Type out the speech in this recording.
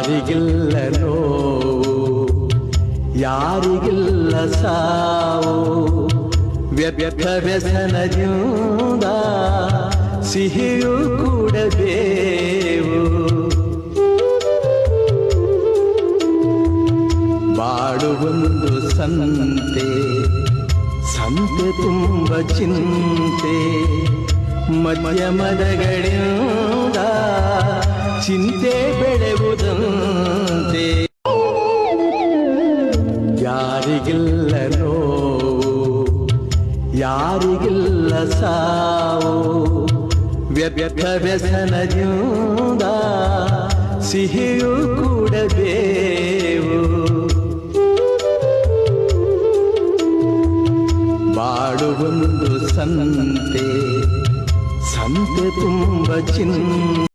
ಯಾರಿಗಿಲ್ಲ ನೋವು, ಯಾರಿಗಿಲ್ಲ ಸಾವು, ವ್ಯರ್ಥ ವ್ಯಸನದಿಂದ ಸಿಹಿಯೂ ಕೂಡಬೇವು. ಬಾಳುವೊಂದು ಸಂತೆ, ಸಂತೆ ತುಂಬ ಚಿಂತೆ, ಮಧ್ಯಮದಗಳಿಂದ ಚಿಂತೆ ಬೆಳೆಯುವುದಂತೆ. ಯಾರಿಗಿಲ್ಲ ನೋವು, ಯಾರಿಗಿಲ್ಲ ಸಾವು, ವ್ಯರ್ಥ ವ್ಯಸನದಿಂದ ಸಿಹಿಯೂ ಕೂಡಬೇವು. ಬಾಳುವೊಂದು ಸಂತೆ, ಸಂತೆ ತುಂಬ ಚಿಂತೆ.